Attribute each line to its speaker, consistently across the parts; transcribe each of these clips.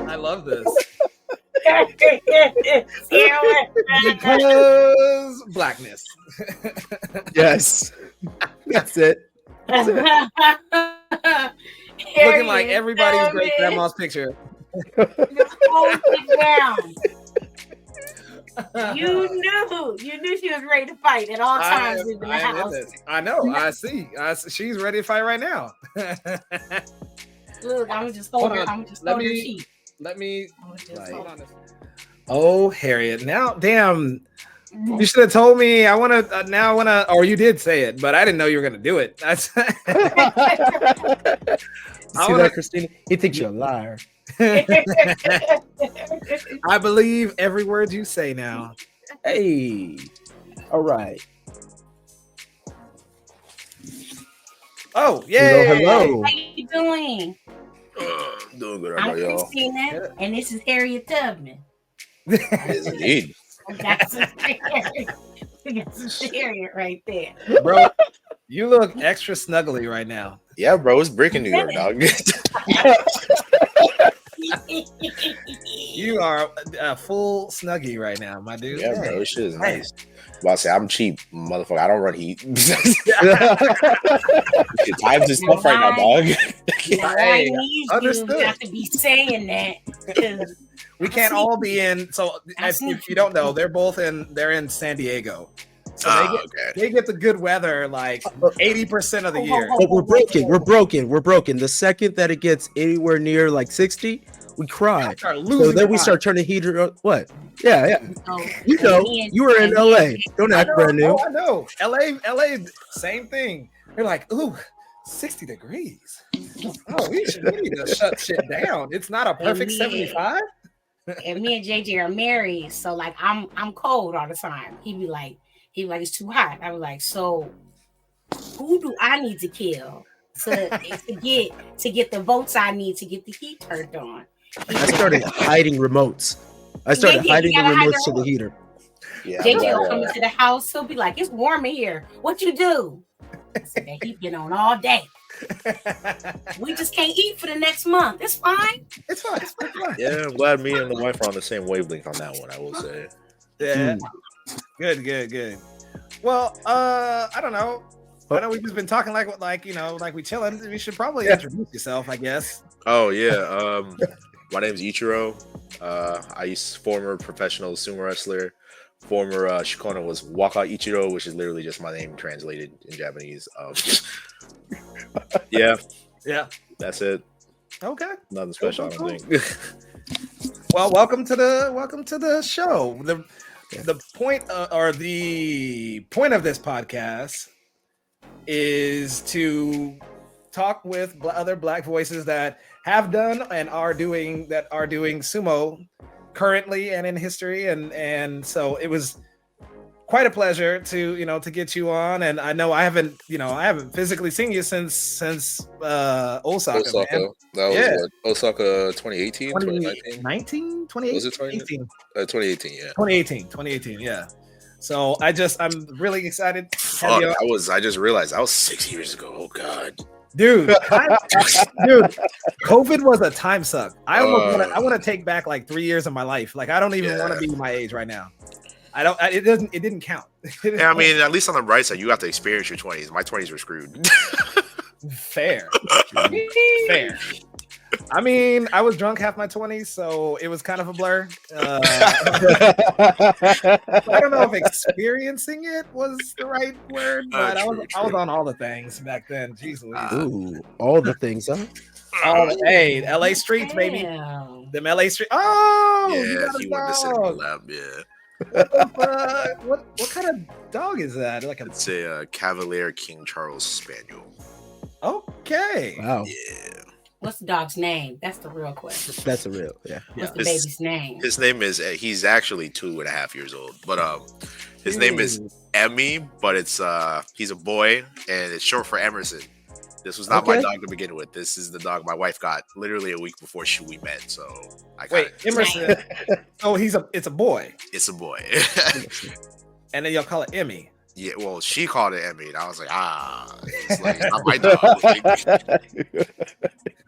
Speaker 1: I love this. Because blackness.
Speaker 2: Yes. That's it.
Speaker 1: Looking like everybody's great grandma's picture.
Speaker 3: Just hold it down. You knew she was ready to fight at all times in the house.
Speaker 1: I know. I see. She's ready to fight right now.
Speaker 3: Look, I'm just holding. I'm just holding her cheek.
Speaker 1: Let me. Hold on. Oh, Harriet! Now, damn. You should have told me. I want to. Now I want to. Or you did say it, but I didn't know you were going to do it. That's.
Speaker 2: See that, Christina? He thinks you're a liar.
Speaker 1: I believe every word you say now.
Speaker 2: Hey. All right.
Speaker 1: Oh, yeah.
Speaker 2: Hello.
Speaker 3: How you doing?
Speaker 4: Doing good.
Speaker 3: I'm
Speaker 4: Y'all?
Speaker 3: Christina, and this is Harriet Tubman.
Speaker 4: Yes, indeed.
Speaker 3: That's Harriet right there.
Speaker 1: Bro, you look extra snuggly right now.
Speaker 4: Yeah, bro, it's brick in New York, dog.
Speaker 1: You are a full snuggie right now, my dude.
Speaker 4: Yeah, bro, this shit is nice. Well, I say I'm cheap, motherfucker. I don't run heat. Times is tough right now, dog.
Speaker 1: Hey, understood.
Speaker 3: You have to be saying that.
Speaker 1: We can't all be in. So, if you don't know, they're in San Diego. So they get the good weather like 80% of the year.
Speaker 2: But we're broken. The second that it gets anywhere near like 60, we cry. So then we start turning heater on. What? Yeah. You know, you were in LA. Don't act brand new.
Speaker 1: I know. LA, same thing. They're like, ooh, 60 degrees. Oh, we need to shut shit down. It's not a perfect 75.
Speaker 3: And me and JJ are married, so like I'm cold all the time. He'd be like, it's too hot. I was like, so who do I need to kill to get the votes I need to get the heat turned on?
Speaker 2: I started hiding remotes. Hiding the remotes to the heater.
Speaker 4: Yeah,
Speaker 3: JJ will come into the house. He'll be like, it's warm in here. What you do? I said, that heat been on all day. We just can't eat for the next month. It's fine.
Speaker 1: It's fine.
Speaker 4: Yeah, I'm glad me and the wife are on the same wavelength on that one, I will say.
Speaker 1: Yeah. Good. Well, I don't know. I know we've just been talking like we chilling. You should probably introduce yourself, I guess.
Speaker 4: Oh yeah. My name's Ichiro. Former professional sumo wrestler. Former Shikona was Wakaichiro, which is literally just my name translated in Japanese. Yeah. That's it.
Speaker 1: Okay.
Speaker 4: Nothing special, I don't think.
Speaker 1: Well, welcome to the show. The point the point of this podcast is to talk with other Black voices that have done and are doing sumo currently and in history, and so it was quite a pleasure to get you on. And I know I haven't physically seen you since Osaka. Man.
Speaker 4: That was Osaka 2018,
Speaker 1: 2019? 2018?
Speaker 4: Was it 2018? 2018, yeah.
Speaker 1: 2018, yeah. So I'm really excited.
Speaker 4: Fuck, I just realized that was 6 years ago. Oh god.
Speaker 1: Dude, COVID was a time suck. I want to take back like 3 years of my life. Like I don't even want to be my age right now. It didn't count.
Speaker 4: Yeah, I mean, at least on the bright side, you got to experience your 20s. My 20s were screwed.
Speaker 1: Fair. I mean, I was drunk half my 20s, so it was kind of a blur. I don't know if experiencing it was the right word, but I was on all the things back then. Jeez Louise.
Speaker 2: All the things, huh?
Speaker 1: Hey, LA streets, baby. Them LA streets. Oh,
Speaker 4: yeah, he went to Cinema Lab, yeah.
Speaker 1: What kind of dog is that?
Speaker 4: It's a Cavalier King Charles Spaniel.
Speaker 1: Okay.
Speaker 2: Wow.
Speaker 4: Yeah.
Speaker 3: What's the dog's name? That's the real question.
Speaker 2: That's the real, yeah.
Speaker 3: What's the baby's name?
Speaker 4: His name is, he's actually 2.5 years old, but his name is Emmy, but it's he's a boy and it's short for Emerson. This was not my dog to begin with. This is the dog my wife got literally a week before we met. So
Speaker 1: Emerson. Oh, it's a boy.
Speaker 4: It's a boy.
Speaker 1: And then y'all call it Emmy.
Speaker 4: Yeah, well, she called it Emmy, and I was like, it's like not my dog.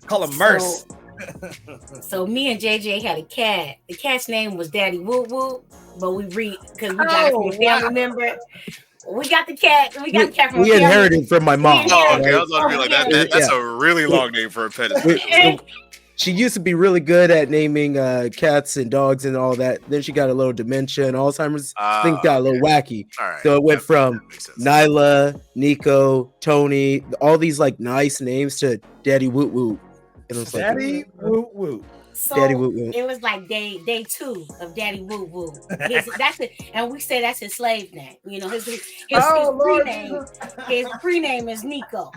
Speaker 1: Call him Merce.
Speaker 3: So me and JJ had a cat. The cat's name was Daddy Woot Woot, but we because we got it from a family member. We got the cat. We got the cat from
Speaker 2: we inherited from my mom.
Speaker 4: Oh, okay. I was about to be like that's a really long name for a pet.
Speaker 2: She used to be really good at naming cats and dogs and all that. Then she got a little dementia and Alzheimer's. Things got a little wacky.
Speaker 4: Right.
Speaker 2: So it went from Nyla, Nico, Tony, all these like nice names to Daddy Woot Woot. It was like
Speaker 1: Daddy Woot Woot.
Speaker 3: So
Speaker 2: Daddy Woot Woot.
Speaker 3: It was like day 2 of Daddy Woot Woot. That's it, and we say that's his slave name. You know, his pre-name is Nico.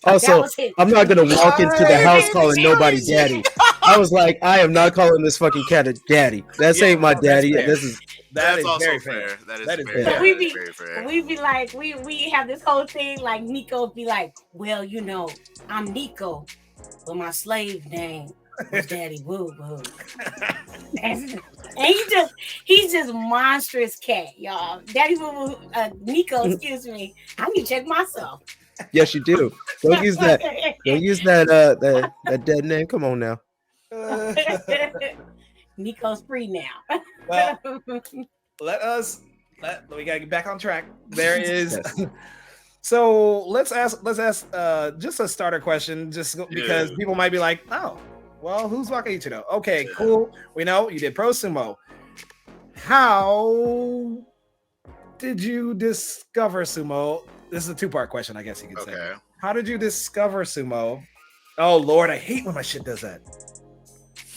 Speaker 2: Also, I'm not gonna walk into the house calling nobody daddy. I was like, I am not calling this fucking cat a daddy. That ain't my daddy.
Speaker 4: That's also very fair. That is very fair.
Speaker 3: We be like, we have this whole thing like Nico be like, well, you know, I'm Nico, but my slave name was Daddy Woo Woo. And he's just monstrous cat, y'all. Daddy Woo Woo, Nico, excuse me. I need to check myself.
Speaker 2: Yes, you do. Don't use that. Don't use that dead name. Come on now.
Speaker 3: Nico's free now.
Speaker 1: Well, we gotta get back on track. There is. So let's ask just a starter question, just because people might be like, oh, well, who's Wakaichiro? Okay, cool. We know you did Pro Sumo. How did you discover sumo? This is a 2-part question, I guess you could say. How did you discover sumo? Oh Lord, I hate when my shit does that.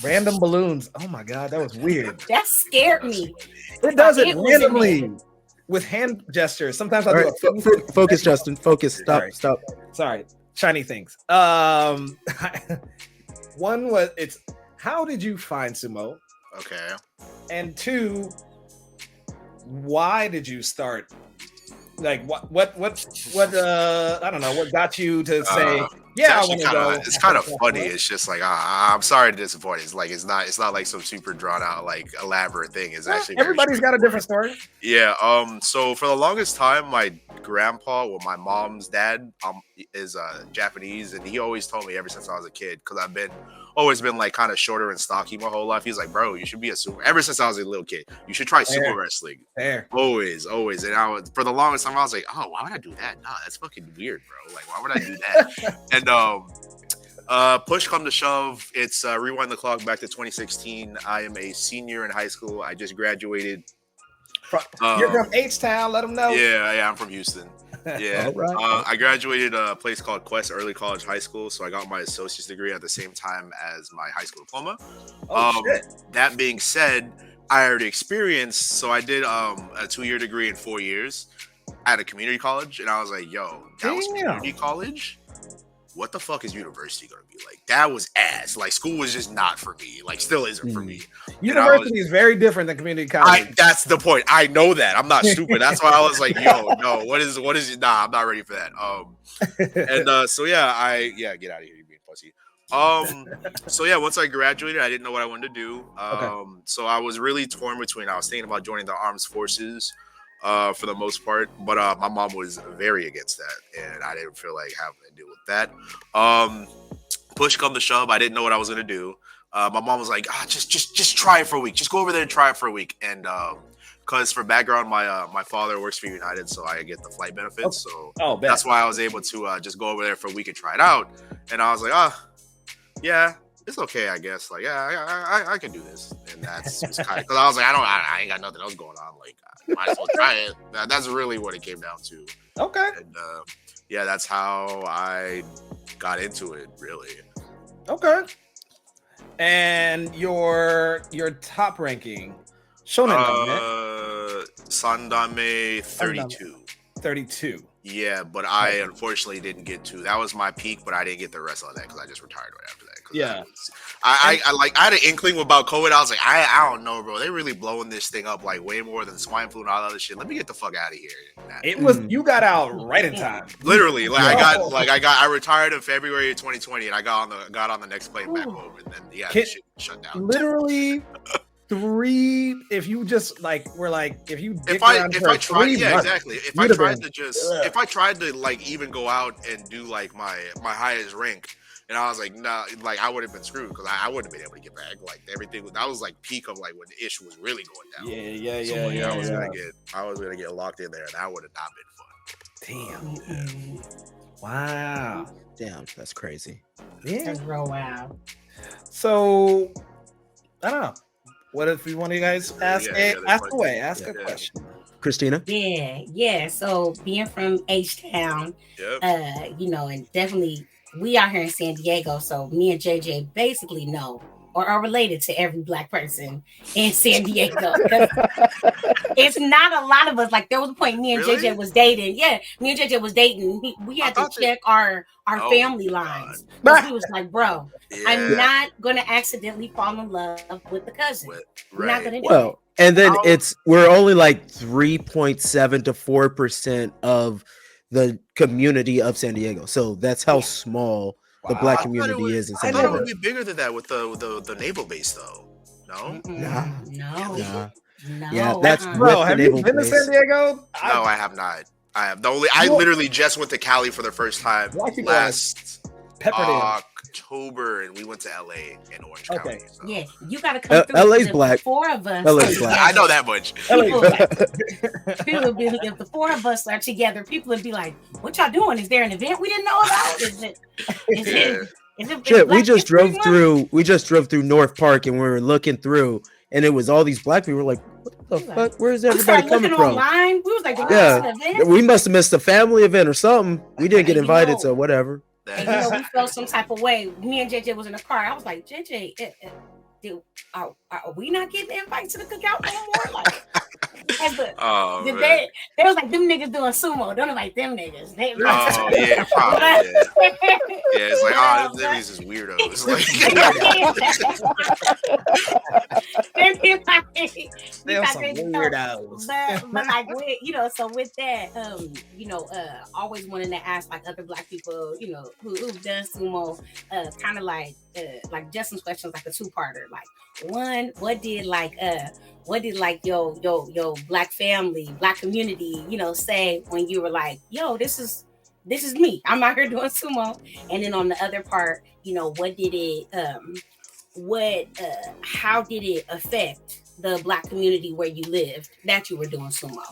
Speaker 1: Random balloons. Oh my God, that was weird.
Speaker 3: That scared me.
Speaker 1: It does it randomly with hand gestures. Sometimes I'll do
Speaker 2: it. Focus, Justin. Focus. Stop.
Speaker 1: Sorry. Shiny things. One was how did you find sumo?
Speaker 4: Okay.
Speaker 1: And 2, why did you start? Like what I don't know, what got you to say I want to go?
Speaker 4: It's kind of funny. It's just like I'm sorry to disappoint. It's like it's not like some super drawn out like elaborate thing. It's actually
Speaker 1: everybody's got a different story.
Speaker 4: Yeah. So for the longest time, my grandpa, well, my mom's dad, is Japanese, and he always told me ever since I was a kid, because I've always been like kind of shorter and stocky my whole life. He's like, bro, you should be a sumo. Ever since I was a little kid, you should try sumo wrestling. Always. And for the longest time, I was like, oh, why would I do that? Nah, that's fucking weird, bro. Like, why would I do that? And push come to shove, it's rewind the clock back to 2016. I am a senior in high school. I just graduated.
Speaker 1: You're from H-Town. Let them know.
Speaker 4: Yeah, I'm from Houston. Yeah,
Speaker 2: right.
Speaker 4: I graduated a place called Quest Early College High School, so I got my associate's degree at the same time as my high school diploma.
Speaker 1: Shit.
Speaker 4: That being said, I already experienced, so I did a 2-year degree in 4 years at a community college, and I was like, yo, that was community college? What the fuck is university gonna be like? That was ass. Like, school was just not for me. Like, still isn't for me.
Speaker 1: University is very different than community college.
Speaker 4: That's the point. I know that. I'm not stupid. That's why I was like, yo, no, what is it? Nah, I'm not ready for that. So yeah, get out of here, you being pussy. So yeah, once I graduated, I didn't know what I wanted to do. So I was really torn between, I was thinking about joining the armed forces, for the most part, but my mom was very against that, and I didn't feel like having to deal with that. Push come to shove, I didn't know what I was gonna do. My mom was like, just try it for a week. Just go over there and try it for a week. And because for background, my father works for United, so I get the flight benefits. So that's why I was able to just go over there for a week and try it out. And I was like, yeah, it's okay, I guess. Like, yeah, I can do this. And that's kind of, because I was like, I ain't got nothing else going on. Like, I might as well try it. That's really what it came down to.
Speaker 1: Okay.
Speaker 4: And yeah, that's how I got into it, really.
Speaker 1: Okay. And your top ranking, Shonen
Speaker 4: Sandame 32.
Speaker 1: 32.
Speaker 4: Yeah, but I unfortunately didn't get to. That was my peak, but I didn't get the rest of that because I just retired right after that.
Speaker 1: Yeah,
Speaker 4: I had an inkling about COVID. I was like, I don't know, bro. They really blowing this thing up like way more than swine flu and all that other shit. Let me get the fuck out of here.
Speaker 1: It was you got out right in time.
Speaker 4: Literally, I retired in February of 2020, and I got on the next plane back home, and then this shit shut down.
Speaker 1: Literally, three. If you just like, we're like, if you
Speaker 4: if I tried, yeah,
Speaker 1: months,
Speaker 4: exactly. If I tried to like even go out and do like my highest rank, and I was like, nah, like I would have been screwed because I wouldn't have been able to get back. Like everything, that was like peak of like when the issue was really going down.
Speaker 1: Yeah.
Speaker 4: I was gonna get locked in there, and that would have not been fun.
Speaker 1: Damn. Wow.
Speaker 2: Damn, that's crazy.
Speaker 1: Yeah.
Speaker 3: That's real wild.
Speaker 1: So I don't know. What if you want to guys ask a question?
Speaker 2: Christina?
Speaker 3: Yeah. So being from H-Town,
Speaker 4: Yep.
Speaker 3: you know, and definitely we out here in San Diego, so me and JJ basically know or are related to every Black person in San Diego. It's not a lot of us. Like there was a point me and JJ was dating. Yeah, me and JJ was dating. We had to check our family lines. He was like, bro, I'm not gonna accidentally fall in love with the cousin. I'm not gonna do it.
Speaker 2: And then we're only like 3.7 to 4% of the community of San Diego. So that's how small the Black community is in San Diego.
Speaker 4: I thought it would be bigger than that with the naval base, though. No.
Speaker 3: No.
Speaker 2: Yeah, that's
Speaker 1: bro. Have you been to San Diego?
Speaker 4: No, I have not. I literally just went to Cali for the first time last October, and we went to LA and Orange County. So.
Speaker 3: Yeah, you gotta come through.
Speaker 2: LA's Black.
Speaker 3: 4 of us.
Speaker 2: LA's Black.
Speaker 4: I know that much.
Speaker 3: People would be, if the 4 of us are together, people would be like, "What y'all doing? Is there an event we didn't know about? Is it
Speaker 2: we just drove through North Park, and we were looking through, and it was all these Black people. We're like, what the fuck? Where's everybody coming from?
Speaker 3: Online. We was like,
Speaker 2: we must have missed a family event or something. We didn't get invited to whatever.
Speaker 3: And we felt some type of way. Me and JJ was in the car. I was like, JJ, are we not getting invited to the cookout no more? Like, they was like, them niggas doing sumo. Don't invite them niggas.
Speaker 4: Probably. It's like, them niggas is weirdos.
Speaker 1: They're some weirdos.
Speaker 3: But like, so with that, always wanting to ask like other Black people, who've done sumo, kind of like Justin's question is like a 2-parter. Like, one, what did your Black family, Black community, say when you were like, yo, this is me. I'm out here doing sumo. And then on the other part, what did it how did it affect the Black community where you lived that you were doing sumo?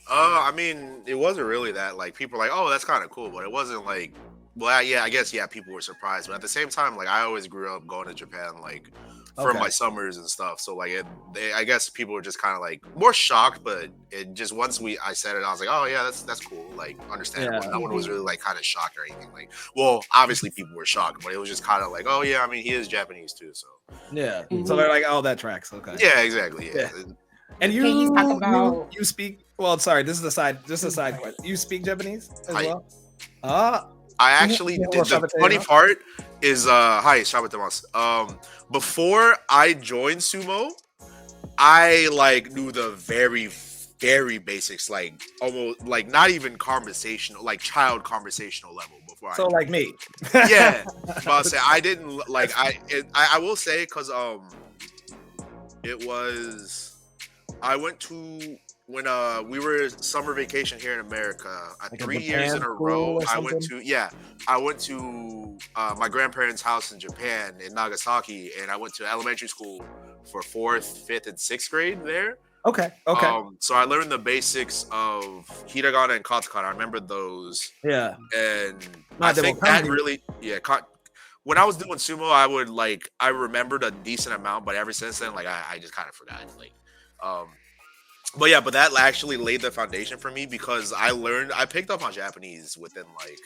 Speaker 4: I mean, it wasn't really that. Like, people were like, oh, that's kind of cool, but it wasn't like, well, yeah, I guess, people were surprised. But at the same time, like, I always grew up going to Japan, like, for my summers and stuff. So, like, I guess people were just kind of, like, more shocked, but it just, once I said it, I was like, oh, yeah, that's cool. Like, understandable. No one was really, like, kind of shocked or anything. Like, well, obviously people were shocked, but it was just kind of like, oh, yeah, I mean, he is Japanese, too, so.
Speaker 1: Yeah. So they're like, oh, that tracks. Okay.
Speaker 4: Yeah, exactly. Yeah.
Speaker 1: And you speak, well, sorry, this is a side question. You speak Japanese as well?
Speaker 4: I actually did. The funny part is, hi, shabatemasu. Before I joined sumo, I like knew the very, very basics, like almost like not even conversational, like child conversational level. Before
Speaker 1: like me.
Speaker 4: Yeah, but I'll say I didn't like. I will say because it was I went to. When we were summer vacation here in America, like 3 years in a row, I went to my grandparents' house in Japan in Nagasaki, and I went to elementary school for 4th, 5th, and 6th grade there.
Speaker 1: Okay.
Speaker 4: So I learned the basics of hiragana and katakana. I remember those.
Speaker 1: Yeah.
Speaker 4: And I think that really, when I was doing sumo, I remembered a decent amount, but ever since then, like I just kind of forgot. Like, But that actually laid the foundation for me because I picked up on Japanese within like,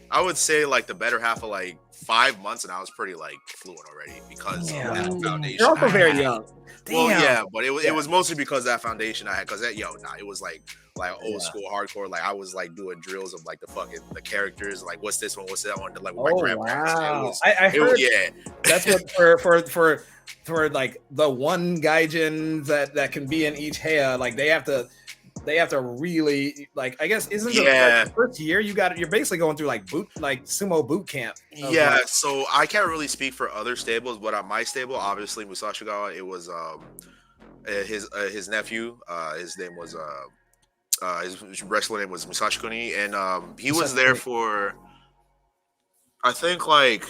Speaker 4: I would say like the better half of like 5 months, and I was pretty like fluent already because of that foundation.
Speaker 1: You're also very young.
Speaker 4: Well, yeah, but it was mostly because of that foundation I had. Because it was like old school hardcore. Like I was like doing drills of like the characters. Like what's this one? What's that one? Like with my grandparents.
Speaker 1: Wow. I heard. That's what for like the one gaijin that can be in each heya. Like they have to they have to really like. I guess isn't the first year you're basically going through like sumo boot camp.
Speaker 4: Yeah, so I can't really speak for other stables, but on my stable, obviously Musashigawa, it was his nephew. His name was his wrestler name was Musashikuni, and he was there for I think like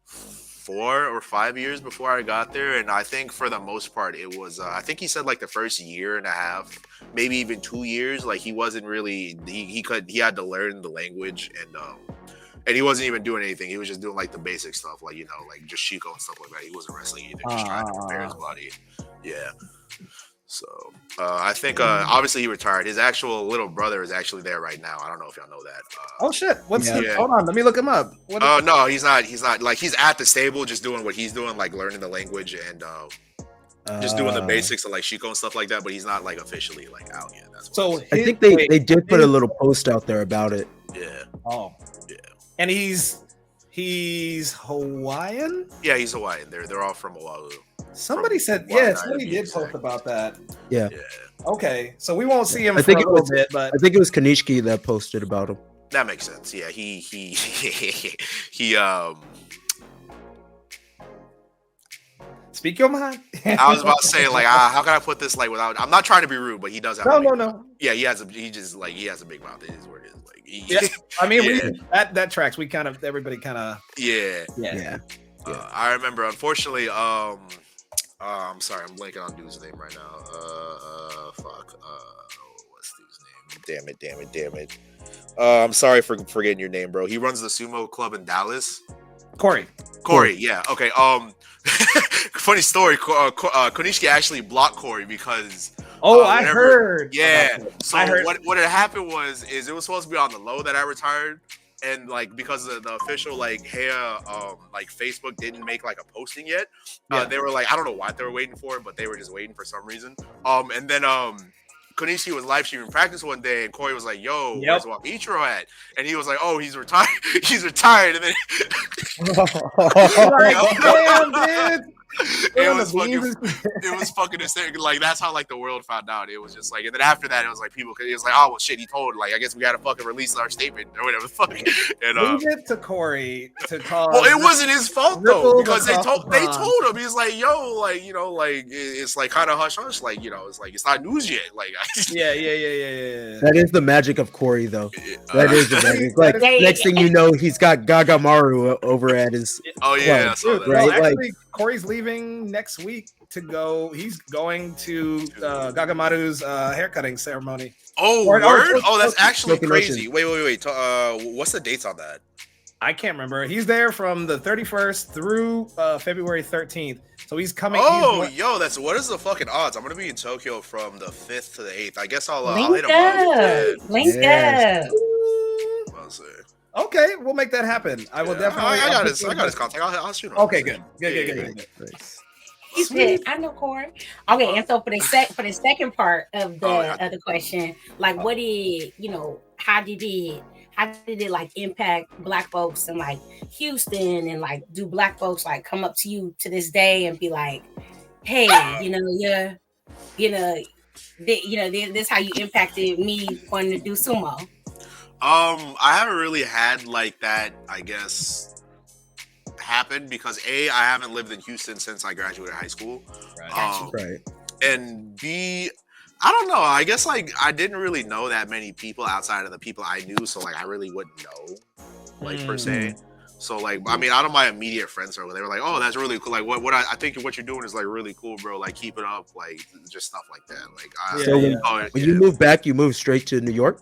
Speaker 4: 4 or 5 years before I got there, and I think for the most part it was I think he said like the first year and a half, maybe even 2 years, like he wasn't really he had to learn the language, and he wasn't even doing anything. He was just doing like the basic stuff, like like just Shiko and stuff like that. He wasn't wrestling either, just trying to prepare his body. Yeah. So I think obviously he retired. His actual little brother is actually there right now. I don't know if y'all know that.
Speaker 1: Oh shit! Hold on, let me look him up.
Speaker 4: No, he's not. He's not. Like he's at the stable, just doing what he's doing, like learning the language and just doing the basics of like Shiko and stuff like that. But he's not like officially like out yet. That's
Speaker 2: so I think they did put a little post out there about it.
Speaker 4: Yeah.
Speaker 1: Oh. Yeah. And he's Hawaiian.
Speaker 4: Yeah, he's Hawaiian. They're all from Oahu.
Speaker 1: Somebody said, somebody did post about that.
Speaker 2: Yeah.
Speaker 1: Okay, so we won't see him for a little bit, but
Speaker 2: I think it was Kanishiki that posted about him.
Speaker 4: That makes sense. Yeah, he
Speaker 1: Speak your mind.
Speaker 4: I was about to say, like, how can I put this like without? I'm not trying to be rude, but he does have.
Speaker 1: No.
Speaker 4: Yeah, he has a big mouth. It is what it is.
Speaker 1: Like, I mean, that tracks. We kind of everybody kind of.
Speaker 4: Yeah. I remember, unfortunately, I'm sorry, I'm blanking on dude's name right now. What's dude's name? Damn it. I'm sorry for forgetting your name, bro. He runs the sumo club in Dallas.
Speaker 1: Corey,
Speaker 4: yeah. Okay. Funny story. Konishiki actually blocked Corey because.
Speaker 1: I heard.
Speaker 4: Yeah. So what had happened was it was supposed to be on the low that I retired. And like because of the official like like Facebook didn't make like a posting yet, they were like I don't know why they were waiting for it, but they were just waiting for some reason. And then Konishi was live streaming practice one day, and Corey was like, "Yo, where's Wakaichiro at?" And he was like, "Oh, he's retired. He's retired." And then
Speaker 1: damn, dude.
Speaker 4: It was fucking hysterical. Like that's how like the world found out. It was just like, and then after that, it was like it was like, oh well, shit, he told. Like I guess we got to fucking release our statement or whatever the fuck. And
Speaker 1: leave it to Corey to call.
Speaker 4: Well, it wasn't his fault though because they told him. He's like, yo, like like it's like kind of hush hush. Like it's like it's not news yet. Like
Speaker 1: yeah.
Speaker 2: That is the magic of Corey though. That is the magic. Like next thing you know, he's got Gagamaru over at his.
Speaker 4: Oh yeah,
Speaker 1: right. Actually, Corey's leaving next week to go. He's going to Gagamaru's haircutting ceremony.
Speaker 4: Oh, word! Oh, that's actually crazy. Wait. What's the dates on that?
Speaker 1: I can't remember. He's there from the 31st through February 13th. So he's coming.
Speaker 4: Oh, that's what is the fucking odds? I'm gonna be in Tokyo from the 5th to the 8th. I guess I'll
Speaker 3: hit him up. Link up.
Speaker 1: Okay, we'll make that happen. I will definitely.
Speaker 4: I got his contact. I'll shoot him.
Speaker 1: Okay, good. Nice.
Speaker 3: He said, "I know Corey." Okay, and so for the second part of the question, like, what did how did it like impact Black folks in like Houston, and like do Black folks like come up to you to this day and be like, "Hey, this how you impacted me wanting to do sumo"?
Speaker 4: I haven't really had like that, I guess, happen because A, I haven't lived in Houston since I graduated high school.
Speaker 2: Right.
Speaker 4: And B, I don't know. I guess like I didn't really know that many people outside of the people I knew, so like I really wouldn't know, like per se. So like I mean, out of my immediate friend circle, they were like, "Oh, that's really cool. Like what I think what you're doing is like really cool, bro. Like keep it up. Like just stuff like that." Like
Speaker 2: when you move back, you move straight to New York.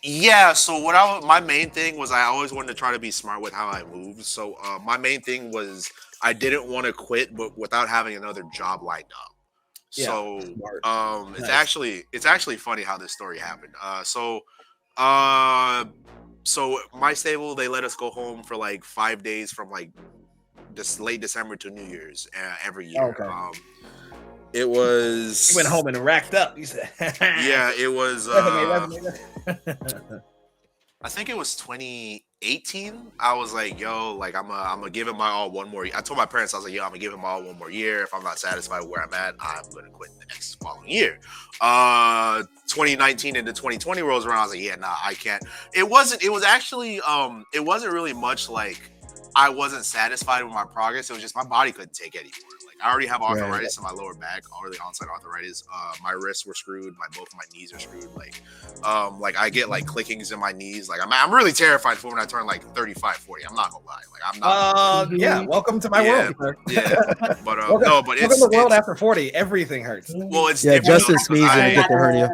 Speaker 4: Yeah, so my main thing was I always wanted to try to be smart with how I moved. So my main thing was I didn't want to quit, but without having another job lined up.
Speaker 1: Yeah,
Speaker 4: so
Speaker 1: nice.
Speaker 4: it's actually funny how this story happened. So my stable, they let us go home for like 5 days from like this late December to New Year's every year.
Speaker 1: Okay.
Speaker 4: It was.
Speaker 1: He went home and racked up. He said,
Speaker 4: "Yeah, it was." I think it was 2018. I was like, "Yo, like I'm gonna give him my all one more." I told my parents, I was like, "Yo, I'm gonna give him my all one more year. If I'm not satisfied with where I'm at, I'm gonna quit the next following year." 2019 into 2020 rolls around, I was like, yeah, nah, I can't. It wasn't really much like I wasn't satisfied with my progress. It was just my body couldn't take it anymore. Like I already have arthritis in my lower back, already onset arthritis. My wrists were screwed. Both of my knees are screwed. Like I get like clickings in my knees. Like I'm really terrified for when I turn like 35, 40. I'm not gonna lie. Like I'm not.
Speaker 1: Yeah. Welcome to my world.
Speaker 4: Yeah. But
Speaker 1: welcome to the world after 40. Everything hurts.
Speaker 4: Well, it's
Speaker 2: Justin sneezes and get the hernia.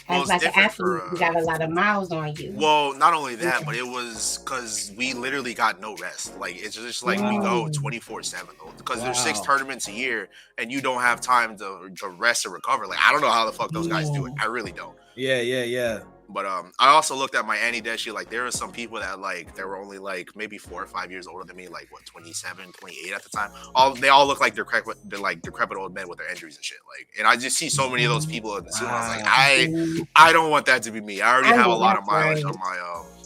Speaker 3: As like an athlete, you got a lot of miles on you.
Speaker 4: Well, not only that, but it was because we literally got no rest. Like it's just like we go 24/7 because there's 6 tournaments a year, and you don't have time to rest or recover. Like I don't know how the fuck those guys do it. I really don't.
Speaker 1: Yeah.
Speaker 4: But I also looked at my Anideshi. Like there were some people that like they were only like maybe 4 or 5 years older than me, like what 27, 28 at the time. They all look like they're decrepit old men with their injuries and shit. Like, and I just see so many of those people in the sumo. I was like, I don't want that to be me. I already have a lot of mileage on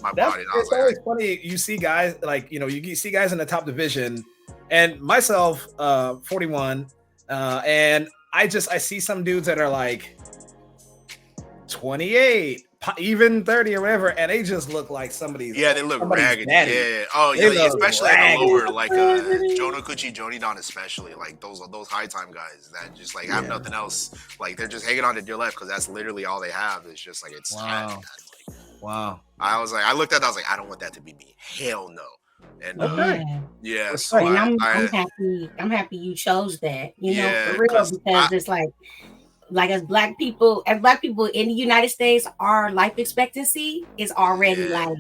Speaker 4: my body. And I was
Speaker 1: it's always funny. You see guys like you see guys in the top division, and myself, 41, and I see some dudes that are like 28. Even 30 or whatever, and they just look like somebody's.
Speaker 4: Yeah, they look ragged.
Speaker 1: Daddy.
Speaker 4: Yeah. Oh, yeah, especially at the lower, like Jonokuchi, Jonidan, especially like those high time guys that just like have nothing else. Like they're just hanging on to your left because that's literally all they have. It's just like it's sad.
Speaker 1: Wow.
Speaker 4: I was like, I looked at that. I was like, I don't want that to be me. Hell no. And yeah, so
Speaker 3: and I'm happy you chose that. You know, for real, because it's like as black people in the United States, our life expectancy is already like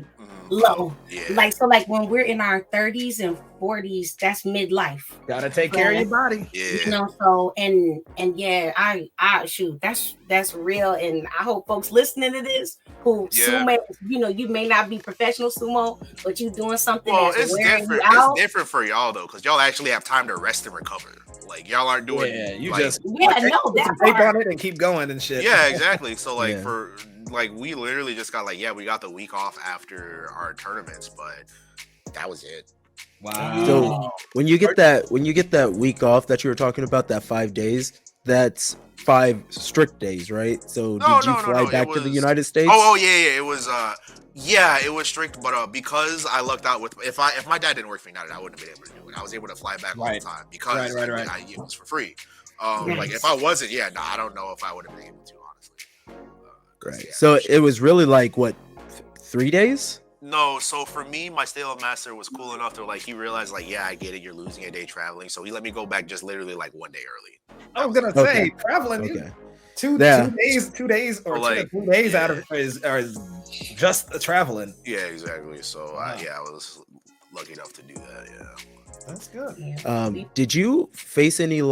Speaker 3: low. Yeah. Like so, like when we're in our 30s and 40s, that's midlife.
Speaker 1: Gotta take care of your body.
Speaker 4: Yeah.
Speaker 3: You know, so and yeah, I shoot, that's real. And I hope folks listening to this who sumo, you know, you may not be professional sumo, but you doing something that's
Speaker 4: it's
Speaker 3: wearing
Speaker 4: different.
Speaker 3: you out.
Speaker 4: It's different for y'all though, because y'all actually have time to rest and recover. Like y'all aren't doing
Speaker 3: that's
Speaker 1: tape on it and keep going and shit.
Speaker 4: Yeah, exactly. So like for like we literally just got we got the week off after our tournaments, but that was it.
Speaker 1: Wow.
Speaker 2: So when you get that week off that you were talking about, that 5 days, that's 5 strict days, right? So did you fly back to the United States?
Speaker 4: Oh yeah, it was it was strict, but because I lucked out with if my dad didn't work for United, I wouldn't have been able to do it. I was able to fly back all the time because it was for free. Like if I wasn't, I don't know if I would have been able to, honestly.
Speaker 2: Right. So it was really like what, 3 days?
Speaker 4: No, so for me, my stay-up master was cool enough to he realized I get it, you're losing a day traveling, so he let me go back just literally 1 day early.
Speaker 1: I was gonna say traveling. 2 days, 2 days, or 2 days out of is just the traveling.
Speaker 4: Yeah, exactly. So I was lucky enough to do that. Yeah,
Speaker 1: that's good.
Speaker 2: Did you face any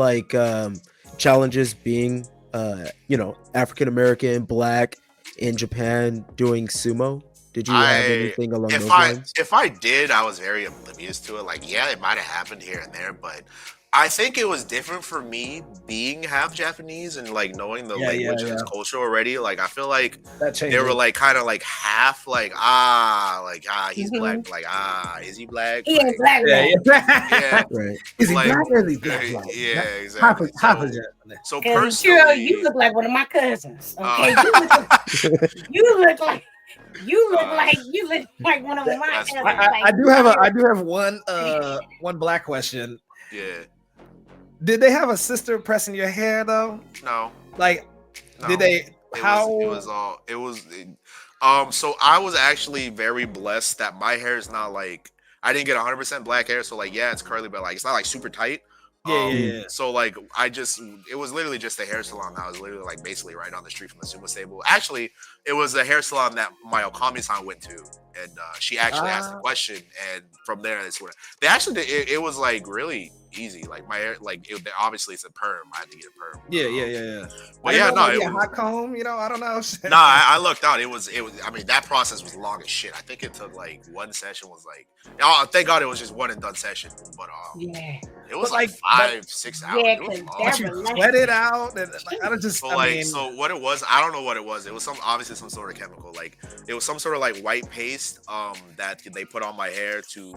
Speaker 2: challenges being African American, Black in Japan doing sumo? Did you have anything along those lines?
Speaker 4: If I did, I was very oblivious to it. It might have happened here and there, but I think it was different for me being half Japanese and knowing the language and its culture already. I feel like they were kind of half he's black, is he black?
Speaker 3: He ain't black.
Speaker 4: Yeah.
Speaker 2: Right.
Speaker 1: Is he black or is he black?
Speaker 4: Yeah, exactly. So personally,
Speaker 3: you look like one of my cousins. Okay, you look like one of my cousins.
Speaker 1: I do have one black question.
Speaker 4: Yeah.
Speaker 1: Did they have a sister pressing your hair though?
Speaker 4: No.
Speaker 1: Did they?
Speaker 4: So I was actually very blessed that my hair is not I didn't get 100% black hair, so it's curly, but it's not super tight.
Speaker 1: Yeah.
Speaker 4: So it was literally just a hair salon that was literally basically right on the street from the sumo stable. Actually, it was a hair salon that my Okami-san went to, and she actually asked the question, and from there that's what they actually did. It was really easy. My hair, obviously it's a perm. I had to get a perm.
Speaker 1: Yeah.
Speaker 4: But
Speaker 1: a hot comb. I don't know.
Speaker 4: I looked out. It was. I mean, that process was long as shit. I think it took one session was thank God it was just one and done session. But it was 5-6 hours.
Speaker 3: Yeah,
Speaker 4: it was long.
Speaker 1: But you sweat it out, and I don't just.
Speaker 4: So what it was, I don't know what it was. It was obviously some sort of chemical. It was some sort of white paste that they put on my hair to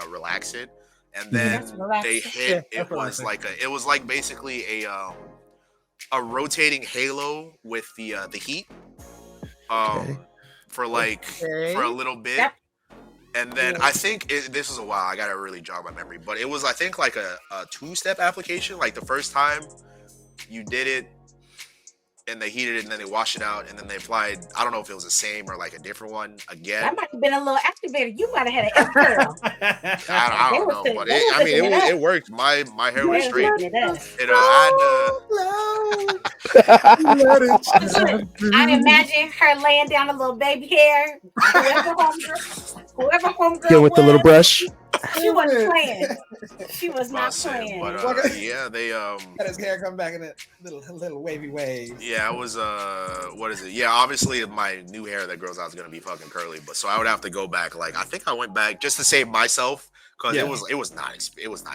Speaker 4: relax it. And then they hit. It was basically a rotating halo with the heat, for like for a little bit. And then I think this was a while. I gotta really jog my memory, but it was I think like a 2-step application. Like the first time you did it, and they heated it, and then they washed it out, and then they applied. I don't know if it was the same or like a different one again.
Speaker 3: That might have been a little activated. You might have had an curl.
Speaker 4: I don't know, but it worked. My hair was straight.
Speaker 3: I'd imagine her laying down a little baby hair. Whoever homegirl
Speaker 2: get with the little brush.
Speaker 3: She wasn't playing. She was not playing.
Speaker 4: But yeah, they
Speaker 1: had his hair come back in a little wavy wave.
Speaker 4: Yeah, it was what is it? Yeah, obviously my new hair that grows out is gonna be fucking curly, but so I would have to go back. Like I think I went back just to save myself because it was not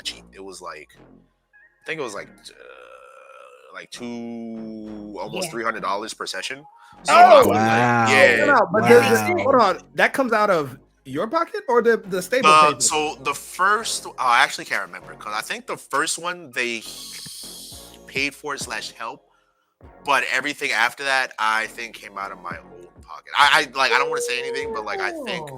Speaker 4: cheap. It was like I think it was like almost $300 per session. So
Speaker 2: wow!
Speaker 1: Hold on, that comes out of your pocket or the stable paper?
Speaker 4: So the first, I actually can't remember because I think the first one they paid for / help, but everything after that I think came out of my own pocket. I don't want to say anything, but like I think,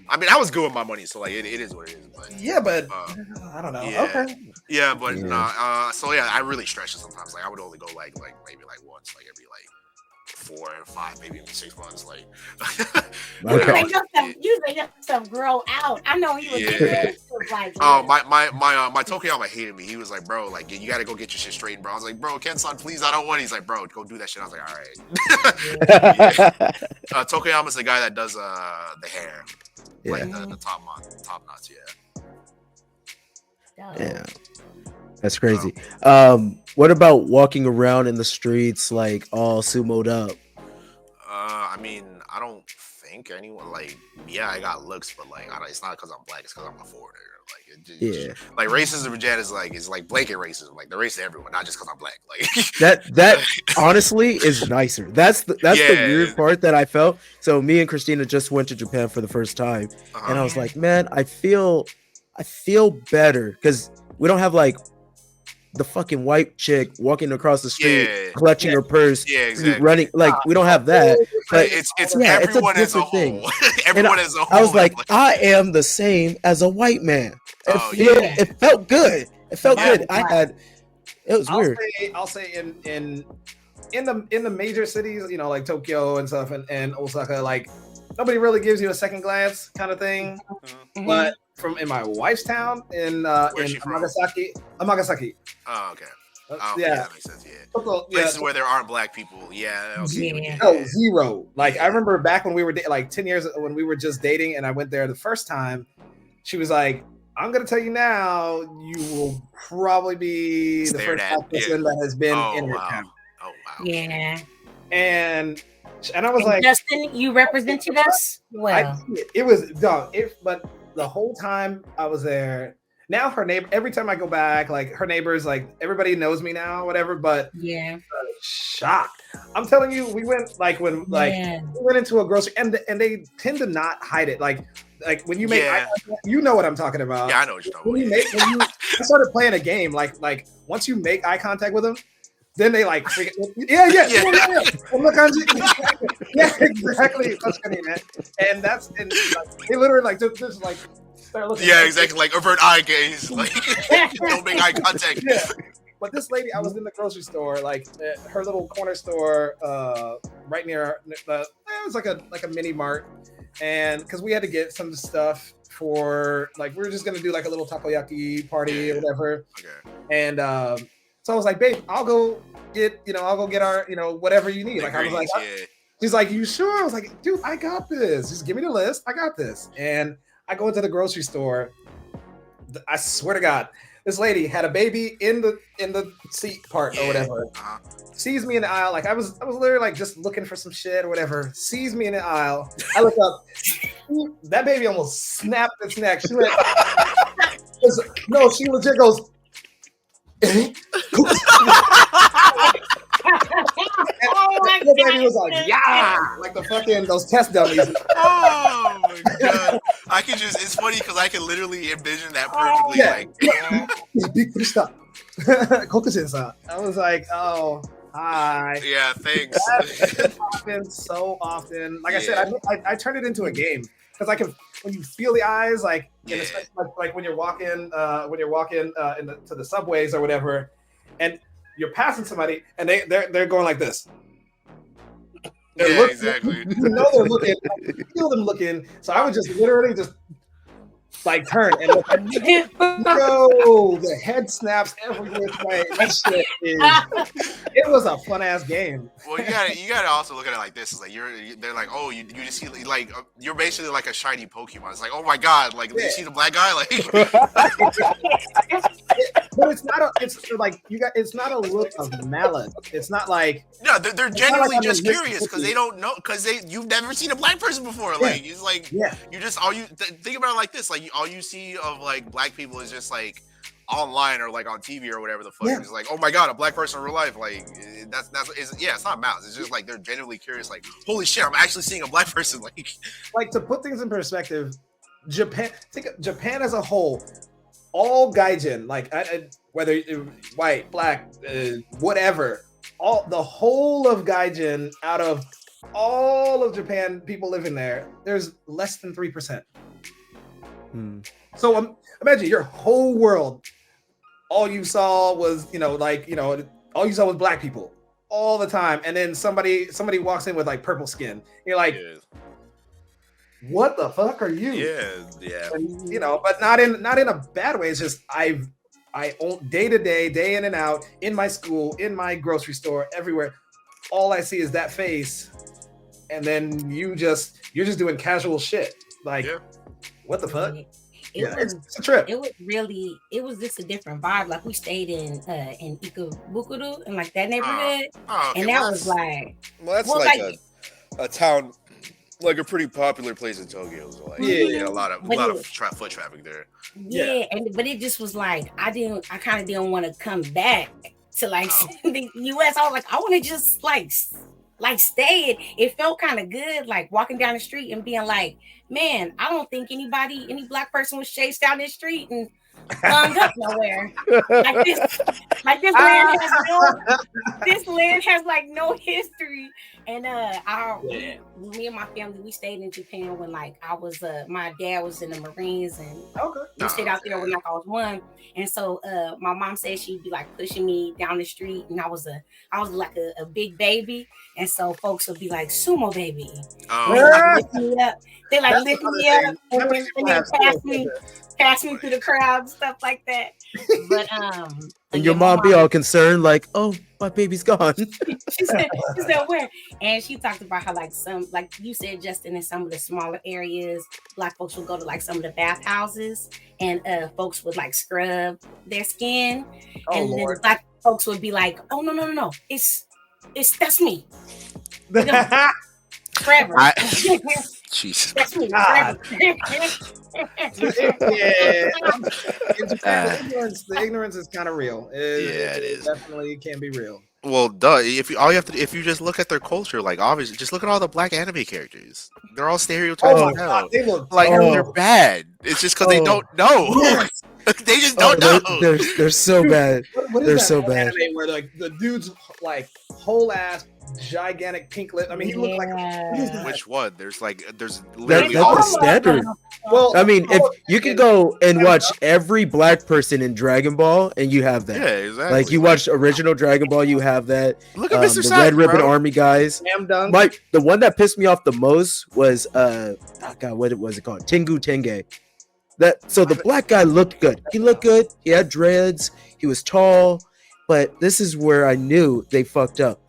Speaker 4: I mean I was good with my money, so like it is what it is. But
Speaker 1: yeah, but I don't know.
Speaker 4: Yeah,
Speaker 1: okay.
Speaker 4: Yeah, but so yeah, I really stretch it sometimes. Like I would only go like maybe like once, like every like 4 or 5, maybe even 6 months. Like,
Speaker 3: you make yourself grow out. I know he was. Like,
Speaker 4: my Tokuyama hated me. He was like, bro, like you got to go get your shit straightened, bro. I was like, bro, Ken-san, please, I don't want it. He's like, bro, go do that shit. I was like, all right. Tokuyama's the guy that does the hair, like the top knots.
Speaker 2: Yeah, that's crazy. What about walking around in the streets like all sumoed up?
Speaker 4: I mean, I don't think anyone like. Yeah, I got looks, but like, it's not because I'm black. It's because I'm a foreigner. Like, like racism is like blanket racism. Like, they're racist to everyone, not just because I'm black. Like
Speaker 2: that honestly is nicer. That's the weird part that I felt. So me and Christina just went to Japan for the first time, and I was like, man, I feel better because we don't have like the fucking white chick walking across the street, clutching her purse, running. Like we don't have that. But
Speaker 4: it's everyone as a whole. Everyone as a whole.
Speaker 2: I was like, I am the same as a white man. It felt good. It felt good. It was weird.
Speaker 1: I'll say in the major cities, you know, like Tokyo and stuff, and Osaka, like nobody really gives you a second glance kind of thing. Mm-hmm. But in my wife's town in Amagasaki.
Speaker 4: Oh, okay. That makes sense. Yeah. Places where there aren't black people. Yeah. Okay.
Speaker 1: No, zero. Like I remember back when we were like 10 years when we were just dating, and I went there the first time. She was like, "I'm gonna tell you now, you will probably be the first black person that has been in her town."
Speaker 4: Oh wow.
Speaker 3: Yeah.
Speaker 1: And I was like,
Speaker 3: Justin, you represented us well.
Speaker 1: It was dumb. But the whole time I was there. Now her neighbor, every time I go back, like her neighbors, like everybody knows me now, whatever. But shocked. I'm telling you, we went like we went into a grocery, and they tend to not hide it. Like when you make, you know what I'm talking about.
Speaker 4: Yeah, I know what you're talking about.
Speaker 1: I started playing a game. Like once you make eye contact with them, then they like, yeah. Look on you. Yeah, exactly. That's funny, man. And they literally like just like.
Speaker 4: Yeah, exactly. Like avert eye gaze. Like don't make eye contact.
Speaker 1: Yeah. But this lady, I was in the grocery store, like her little corner store, right near. It was like a mini mart, and because we had to get some stuff for like we were just gonna do like a little takoyaki party or whatever. Okay. And so I was like, babe, I'll go get our whatever you need. Like I was like, she's like, you sure? I was like, dude, I got this. Just give me the list. I got this. And I go into the grocery store. I swear to God, this lady had a baby in the seat part or whatever. Sees me in the aisle. Like I was literally like just looking for some shit or whatever. Sees me in the aisle. I look up. That baby almost snapped its neck. She went. No, she legit goes. The baby was like, yeah, like the fucking those test dummies.
Speaker 4: Oh my god! It's funny because I can literally envision that perfectly.
Speaker 1: Stop. I was like, oh, Hi.
Speaker 4: Yeah, thanks.
Speaker 1: That happens so often. Like I said, I turned it into a game because I can. When you feel the eyes, like, especially like when you're walking, to the subways or whatever, and you're passing somebody, and they're going like this. They're looking,
Speaker 4: exactly.
Speaker 1: You know they're looking. I feel them looking. So I would just literally just like turn and look. Yo, the head snaps every which way. That shit is. It was a fun ass game.
Speaker 4: Well, you gotta also look at it like this. It's like they're like, oh, you just see like you're basically like a shiny Pokemon. It's like, oh my god, like you see the black guy, like.
Speaker 1: But it's not a. It's like it's not a look of malice. It's not like.
Speaker 4: No, they're genuinely just curious because they don't know because you've never seen a black person before. Like it's like you just think about it like this. Like all you see of like black people is just like online or like on TV or whatever the fuck. It's like, oh my god, a black person in real life. Like it's not malice. It's just like they're genuinely curious. Like, holy shit, I'm actually seeing a black person. Like
Speaker 1: to put things in perspective, Japan as a whole, all gaijin, like whether white, black, whatever, the whole of gaijin out of all of Japan, people living there, there's less than 3%. So imagine your whole world, all you saw was, all you saw was black people all the time. And then somebody walks in with like purple skin. You're like, what the fuck are you?
Speaker 4: Yeah.
Speaker 1: And, but not in a bad way. It's just I own day to day, day in and out, in my school, in my grocery store, everywhere. All I see is that face. And then you're just doing casual shit. Like, what the fuck? It's a trip.
Speaker 3: It was just a different vibe. Like we stayed in Ikebukuro in like that neighborhood, and that was like,
Speaker 4: that's like a town, like a pretty popular place in Tokyo. So like, a lot of foot traffic there.
Speaker 3: But it just was like I kind of didn't want to come back to like the U.S. I was like, I want to just like stay. It felt kind of good, like walking down the street and being like, man, I don't think any black person was chased down this street and hung up nowhere. This land has like no history. And me and my family, we stayed in Japan when like I was my dad was in the Marines, and we stayed out there when like I was 1. And so my mom said she'd be like pushing me down the street, and I was like a big baby, and so folks would be like, Sumo baby. They like lift me up and then pass me through the crowd and stuff like that. But
Speaker 2: and your mom be all concerned, like, oh, my baby's gone.
Speaker 3: she said where? And she talked about how like some, like you said, Justin, in some of the smaller areas, black folks would go to like some of the bathhouses, and folks would like scrub their skin, and then the black folks would be like, oh no, it's that's me. Forever.
Speaker 4: Jesus.
Speaker 3: That's me.
Speaker 1: In Japan, the ignorance is kind of real. It is. Definitely can be real.
Speaker 4: Well, duh. If you just look at their culture, like obviously, just look at all the black anime characters. They're all stereotypes.
Speaker 1: Oh my god, they look
Speaker 4: like they're bad. It's just because they don't know.
Speaker 1: Yes.
Speaker 4: They just don't know.
Speaker 2: They're so bad.
Speaker 1: What
Speaker 2: they're
Speaker 1: is that
Speaker 2: so bad.
Speaker 1: Anime where like the dude's like whole ass gigantic pink lip. I mean, he looked like
Speaker 4: which one? There's literally
Speaker 2: that's the standard.
Speaker 1: Well,
Speaker 2: I mean, if you can go and watch every black person in Dragon Ball, and you have that.
Speaker 4: Yeah, exactly.
Speaker 2: Like you watch original Dragon Ball, you have that.
Speaker 4: Look at Mr.
Speaker 2: The
Speaker 4: Satan,
Speaker 2: Red Ribbon
Speaker 4: bro.
Speaker 2: Army guys. The one that pissed me off the most was what was it called? Tengu Tenge. So the black guy looked good. He looked good. He had dreads. He was tall. But this is where I knew they fucked up.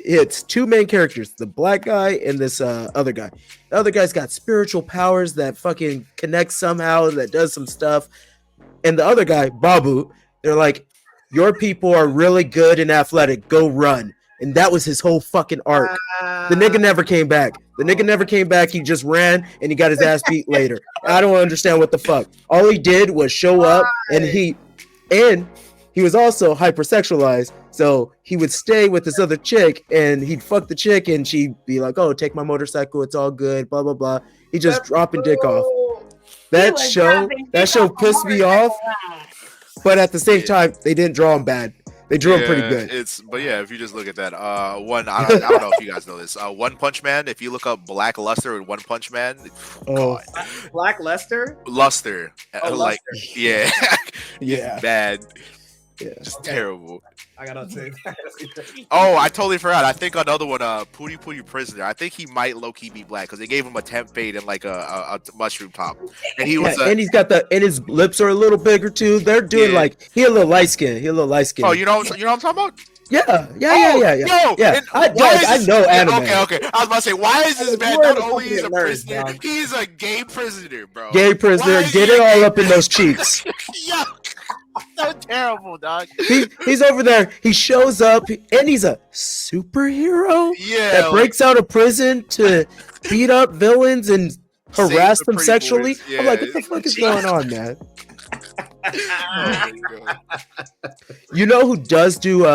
Speaker 2: It's two main characters, the black guy and this other guy. The other guy's got spiritual powers that fucking connect somehow, that does some stuff. And the other guy, Babu, they're like, your people are really good and athletic. Go run. And that was his whole fucking arc. The nigga never came back. He just ran and he got his ass beat later. I don't understand what the fuck. All he did was show up, and he was also hypersexualized. So he would stay with this other chick, and he'd fuck the chick, and she'd be like, oh, take my motorcycle. It's all good. Blah, blah, blah. He just dropping dick off. That show pissed me off. But at the same time, they didn't draw him bad. They drew him pretty good.
Speaker 4: But yeah, if you just look at that, I don't know if you guys know this. One Punch Man. If you look up Black Luster and One Punch Man, God.
Speaker 1: Black Luster.
Speaker 4: Luster. Like,
Speaker 1: Luster.
Speaker 4: yeah,
Speaker 2: Yeah,
Speaker 4: bad.
Speaker 2: yeah.
Speaker 4: Just terrible.
Speaker 1: I gotta say.
Speaker 4: Oh, I totally forgot. I think another one, Pooty Pooty Prisoner. I think he might low key be black because they gave him a temp fade and like a mushroom top, and he was.
Speaker 2: And he's got and his lips are a little bigger too. They're doing like he a little light skin.
Speaker 4: Oh, you know what I'm talking about?
Speaker 2: Yeah.
Speaker 4: Yo,
Speaker 2: I know anime.
Speaker 4: Okay. I was about to say, why is this man not only is a prisoner, he's a gay prisoner, bro.
Speaker 2: Gay prisoner, get it all up in those cheeks.
Speaker 4: Yo, so terrible, dog.
Speaker 2: He's over there. He shows up, and he's a superhero.
Speaker 4: Yeah,
Speaker 2: that breaks out of prison to beat up villains and harass them sexually.
Speaker 4: Yeah,
Speaker 2: I'm like, what the fuck is going on, man? You know who does do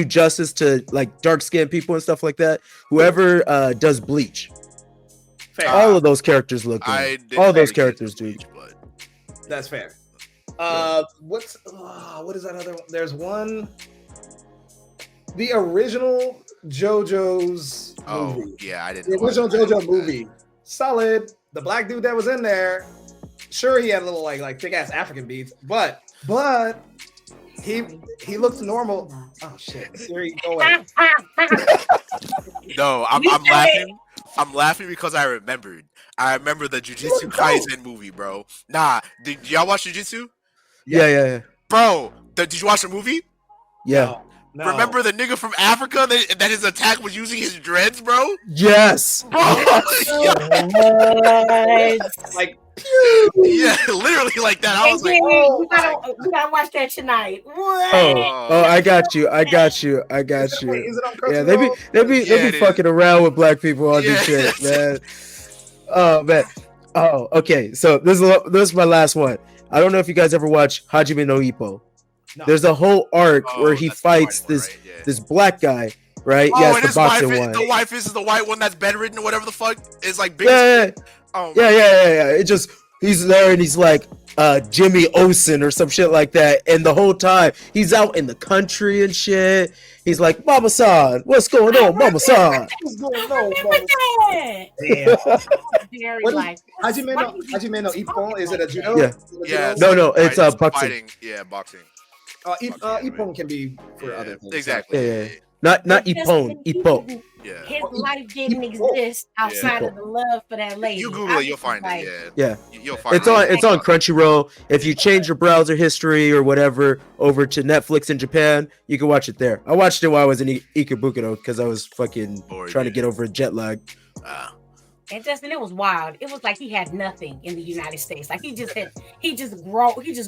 Speaker 2: justice to like dark skinned people and stuff like that? Whoever does Bleach.
Speaker 1: Fair.
Speaker 2: All of those characters look good. All those characters do.
Speaker 4: But
Speaker 1: That's fair. What is that other one? There's one. The original JoJo's movie.
Speaker 4: Yeah, I didn't.
Speaker 1: The original JoJo movie. Solid. The black dude that was in there. Sure, he had a little like thick ass African beats, but he looks normal. Oh shit! Siri, go away.
Speaker 4: No, I'm laughing. I'm laughing because I remembered. I remember the Jujutsu Kaisen movie, bro. Nah, did y'all watch Jujutsu?
Speaker 2: Yeah.
Speaker 4: Bro, did you watch the movie?
Speaker 2: Yeah.
Speaker 1: No.
Speaker 4: Remember the nigga from Africa that his attack was using his dreads, bro?
Speaker 2: Yes.
Speaker 4: Bro,
Speaker 3: Like,
Speaker 4: yeah, literally like that. I was like,
Speaker 3: we gotta watch that tonight. What?
Speaker 2: Oh, I got you.
Speaker 1: Wait, is it on
Speaker 2: Yeah,
Speaker 1: Crunchyroll?
Speaker 2: they be fucking around with black people on this shit, man. Oh man. Oh, okay. So this is my last one. I don't know if you guys ever watched Hajime no Ippo.
Speaker 1: No.
Speaker 2: There's a whole arc where he fights this black guy, right?
Speaker 4: Oh,
Speaker 2: yes, the boxing one.
Speaker 4: The wife is the white one that's bedridden or whatever the fuck is like big.
Speaker 2: Yeah.
Speaker 4: Oh,
Speaker 2: Yeah. It just he's there and he's like Jimmy Olsen or some shit like that, and the whole time he's out in the country and shit. He's like, Mama San, what's going on, Mama San?
Speaker 1: What's going on,
Speaker 3: That.
Speaker 1: Damn.
Speaker 3: Very
Speaker 1: What is
Speaker 3: like
Speaker 1: Hajime no Ippon? Is it a judo?
Speaker 2: Yeah.
Speaker 1: Is it a
Speaker 4: Yeah.
Speaker 1: judo?
Speaker 2: No, it's
Speaker 4: fighting.
Speaker 2: boxing.
Speaker 4: Yeah, boxing.
Speaker 1: Ippon can be for other things.
Speaker 4: Exactly.
Speaker 2: Yeah. Not Ippon, Ippo.
Speaker 4: Yeah.
Speaker 3: his life didn't exist outside of the love for that lady.
Speaker 4: You Google it, you'll find it.
Speaker 2: Yeah.
Speaker 4: You'll find
Speaker 2: It's
Speaker 4: it.
Speaker 2: on Crunchyroll. If you change your browser history or whatever over to Netflix in Japan, you can watch it there. I watched it while I was in Ikebukuro because I was fucking trying to get over jet lag.
Speaker 3: And Justin, it was wild. It was like he had nothing in the United States. Like he just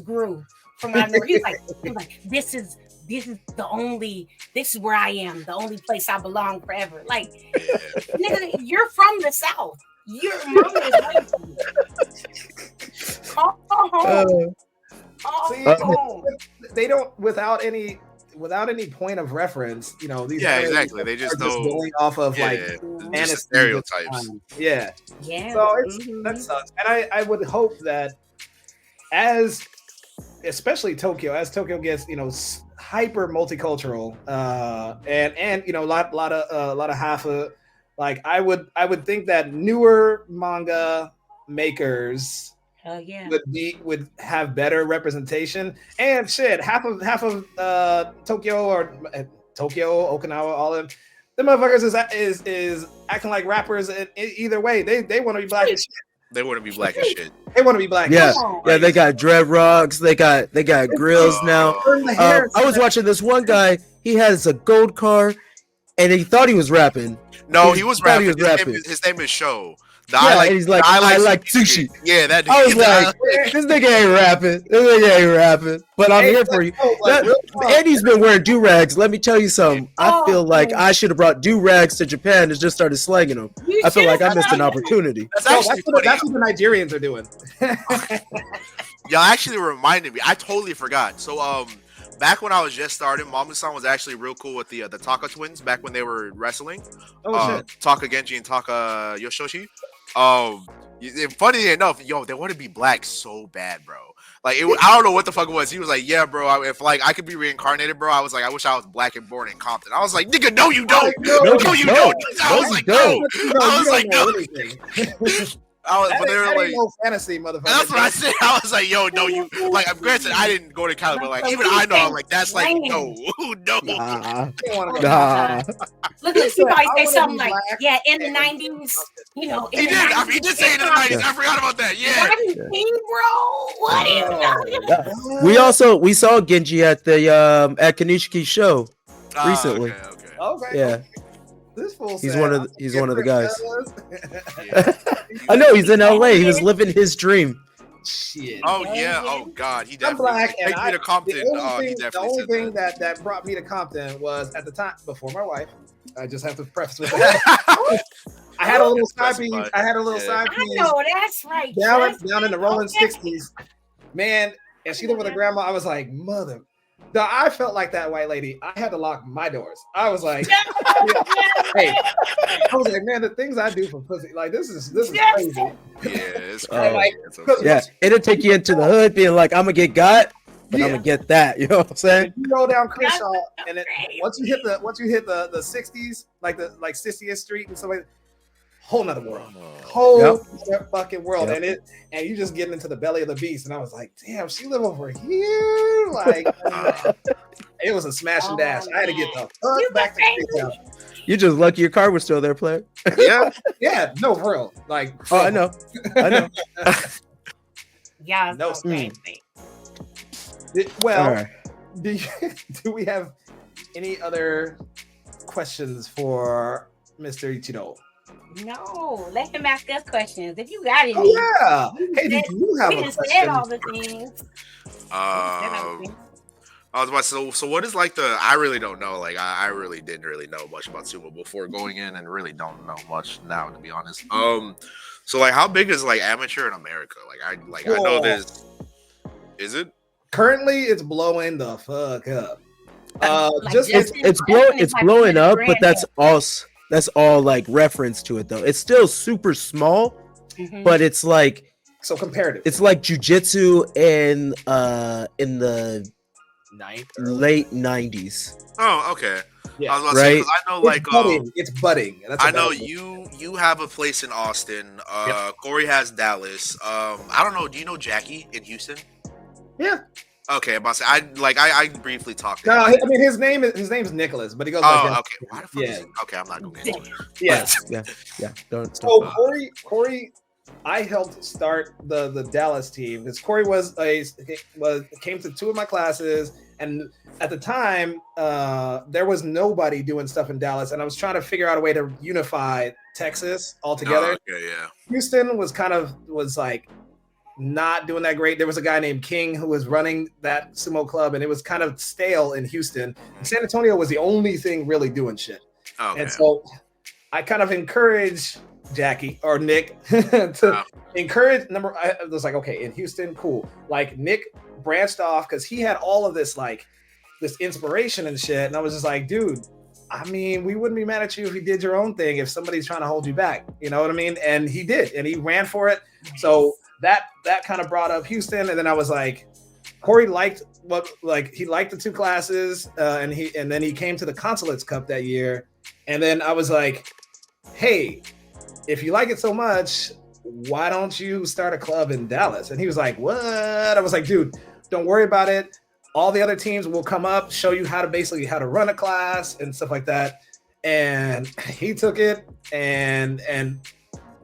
Speaker 3: grew from out there. He was like, this is where I am, the only place I belong forever. Like, nigga, you're from the South. Your mama is waiting for you. Call home.
Speaker 1: They don't without any point of reference, you know, these
Speaker 4: exactly. They just
Speaker 1: are going off of
Speaker 4: just stereotypes.
Speaker 1: Yeah. So that sucks. And I would hope that especially Tokyo, as Tokyo gets, you know, hyper multicultural, and you know, a lot of half of like I would think that newer manga makers would have better representation, and shit, half of Tokyo, Okinawa, all of them motherfuckers is acting like rappers. Either way, they want to be black as shit.
Speaker 4: They want to be black as shit.
Speaker 1: They want to be black.
Speaker 2: Yeah, they got dreadlocks. They got grills now. I was watching this one guy. He has a gold car, and he thought he was rapping.
Speaker 4: No, he was rapping. His name is Sho.
Speaker 2: And he's like, I like sushi.
Speaker 4: Yeah, that.
Speaker 2: I was like, this nigga ain't rapping. But I'm here for you. And he's been wearing do-rags. Let me tell you something. I feel like I should have brought do-rags to Japan and just started slanging them. I feel like I missed an opportunity.
Speaker 1: That's what the Nigerians are doing.
Speaker 4: Y'all actually reminded me. I totally forgot. So, back when I was just starting, Mamu-san was actually real cool with the Taka twins back when they were wrestling.
Speaker 1: Oh shit!
Speaker 4: Taka Genji and Taka Yoshoshi. Funny enough, they want to be black so bad, bro. Like, I don't know what the fuck it was. He was like, "Yeah, bro. If like I could be reincarnated, bro." I was like, "I wish I was black and born in Compton." I was like, "Nigga, no, you don't.
Speaker 2: No,
Speaker 4: you don't." I was like, "No." I was like, "No." But they were like,
Speaker 1: no fantasy, motherfucker.
Speaker 4: That's what I said. I was like, "Yo, no, you." Like, I'm granted, I didn't go to college, but like, even I know, I'm like, that's like, no.
Speaker 2: Nah.
Speaker 3: Look, he probably say something like, "Yeah, in the '90s,
Speaker 4: He did. He did say it in the '90s. I forgot about that. Yeah.
Speaker 3: What is
Speaker 2: We saw Genji at the at Kanishki's show recently.
Speaker 1: Okay.
Speaker 2: Yeah.
Speaker 1: This fool
Speaker 2: He's
Speaker 1: said,
Speaker 2: one of the guys.
Speaker 4: Yeah.
Speaker 2: I know he's in LA. He was living his dream.
Speaker 1: Shit.
Speaker 4: Oh yeah. Oh god. He
Speaker 1: I'm
Speaker 4: definitely
Speaker 1: black, and
Speaker 4: takes me to Compton.
Speaker 1: the only thing that brought me to Compton was at the time before my wife. I just have to preface with that. I had a little side piece. I
Speaker 3: know, that's right.
Speaker 1: Down in the rolling 60s. Man, and she lived with her grandma. I was like, mother. I felt like that white lady. I had to lock my doors. I was like, hey, I was like, man, the things I do for pussy, like this is crazy.
Speaker 4: Yeah, it's crazy.
Speaker 2: It'll take you into the hood being like, I'm gonna get got, but I'm gonna get that. You know what I'm saying?
Speaker 1: You roll down Crenshaw, and once you hit the 60s, like 60th Street and something, whole nother world, fucking world, and you just getting into the belly of the beast. And I was like, damn, she live over here, like. It was a smash and dash. I had to get the fuck back to Cape.
Speaker 2: You just lucky your car was still there, player.
Speaker 1: Yeah, no, for real. Like,
Speaker 2: I know.
Speaker 3: Yeah,
Speaker 1: no
Speaker 3: crazy.
Speaker 1: Well, right. Do we have any other questions for Mr. Ichiro?
Speaker 3: No, let him ask us questions if you got any.
Speaker 1: Oh, yeah. Hey, do you have a question?
Speaker 3: Said all the things.
Speaker 4: I was about to say, so what is like I really don't know. Like I really didn't really know much about sumo before going in, and really don't know much now, to be honest. So like how big is like amateur in America? I know there's. Is it?
Speaker 1: Currently it's blowing the fuck up.
Speaker 2: It's blowing up, but that's all like reference to it though. It's still super small, but it's like
Speaker 1: so comparative.
Speaker 2: It's like jujitsu in the late 90s.
Speaker 4: Oh, okay.
Speaker 1: Yeah.
Speaker 4: I was about to say, 'cause I know
Speaker 1: it's budding.
Speaker 4: I know you have a place in Austin. Corey has Dallas. I don't know. Do you know Jackie in Houston?
Speaker 1: Yeah.
Speaker 4: Okay, I'm about to say, I briefly talked to
Speaker 1: him.
Speaker 4: I
Speaker 1: mean his name's Nicholas, but he goes
Speaker 4: okay. Why the fuck is he? Okay, I'm not going to get into
Speaker 1: it.
Speaker 2: Yeah. Don't.
Speaker 1: So Corey, I helped start the Dallas team because Corey came to two of my classes, and at the time there was nobody doing stuff in Dallas, and I was trying to figure out a way to unify Texas all together. Houston was like not doing that great. There was a guy named King who was running that sumo club, and it was kind of stale in Houston. And San Antonio was the only thing really doing shit.
Speaker 4: Okay.
Speaker 1: And so I kind of encouraged Jackie or Nick to encourage I was like, okay, in Houston, cool. Like Nick branched off because he had all of this like this inspiration and shit. And I was just like, dude, I mean, we wouldn't be mad at you if you did your own thing if somebody's trying to hold you back. You know what I mean? And he did, and he ran for it. So that kind of brought up Houston, and then I was like, Corey liked the two classes, and then he came to the Consulates Cup that year, and then I was like, hey, if you like it so much, why don't you start a club in Dallas? And he was like, what? I was like, dude, don't worry about it. All the other teams will come up, show you how to run a class and stuff like that. And he took it and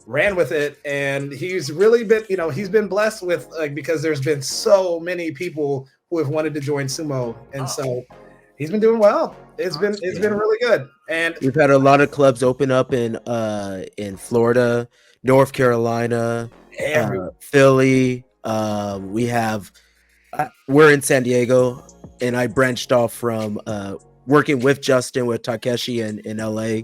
Speaker 1: ran with it, and he's really been, he's been blessed with because there's been so many people who have wanted to join sumo, and so he's been doing well. It's been really good, and
Speaker 2: we've had a lot of clubs open up in Florida, North Carolina, Philly. We're in San Diego, and I branched off from working with Justin with Takeshi in LA.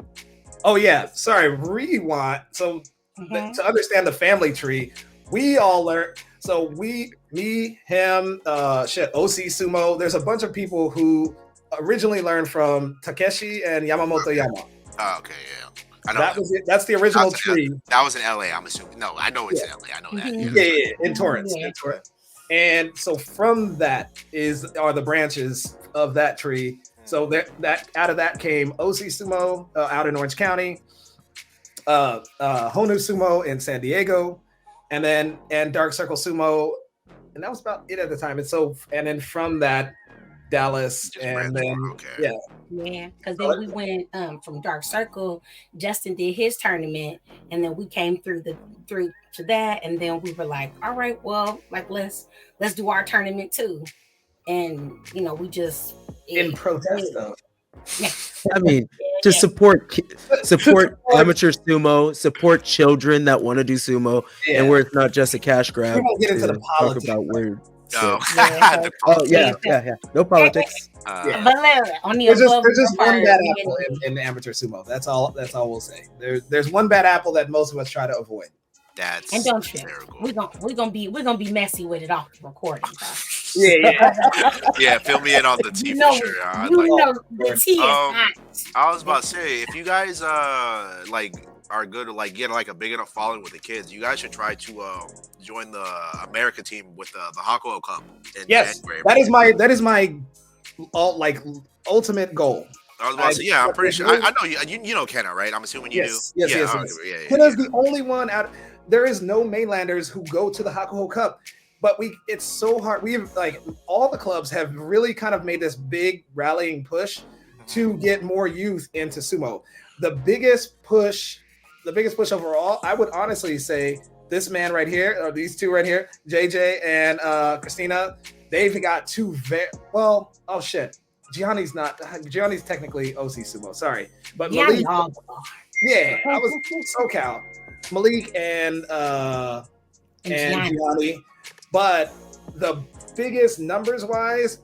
Speaker 1: Oh yeah, sorry, rewind. So to understand the family tree, we all learned. So me, him, OC Sumo. There's a bunch of people who originally learned from Takeshi and Yamamoto Yama.
Speaker 4: Oh, okay, yeah. I know
Speaker 1: That was it. That's the original tree.
Speaker 4: That was in LA, I'm assuming. No, I know it's in LA. I know that.
Speaker 1: In Torrance. In Torrance. And so from that are the branches of that tree. So that out of that came OC Sumo out in Orange County, Honu Sumo in San Diego, and Dark Circle Sumo, and that was about it at the time. And then from that, Dallas, and then
Speaker 3: because then we went from Dark Circle. Justin did his tournament, and then we came through to that, and then we were like, all right, well, like let's do our tournament too, and we just
Speaker 1: in protest though.
Speaker 3: Yeah.
Speaker 2: I mean, to support amateur sumo, support children that want to do sumo, and where it's not just a cash grab.
Speaker 1: We won't get into the politics.
Speaker 2: Talk about weird.
Speaker 4: No.
Speaker 2: Yeah. No politics.
Speaker 3: But on the
Speaker 1: there's just one bad apple in the amateur sumo. That's all we'll say. There's one bad apple that most of us try to avoid.
Speaker 3: And don't trip. We're gonna be messy with it off the recording.
Speaker 4: Yeah, fill me in on the tea for sure.
Speaker 3: The tea is hot.
Speaker 4: I was about to say, if you guys are good to get a big enough following with the kids, you guys should try to join the America team with the Hakuho Cup in January.
Speaker 1: That is my ultimate goal.
Speaker 4: I was about to say, I'm pretty sure. I know you know Kenna, right? I'm assuming you do.
Speaker 1: Yes. Kenna's the only one out. There is no mainlanders who go to the Hakuho Cup, but it's so hard. We've all the clubs have really kind of made this big rallying push to get more youth into sumo. The biggest push overall, I would honestly say this man right here, or these two right here, JJ and Christina, they've got two Gianni's technically OC Sumo, sorry. But Malik, I was SoCal. Malik and Gianni. But the biggest numbers wise,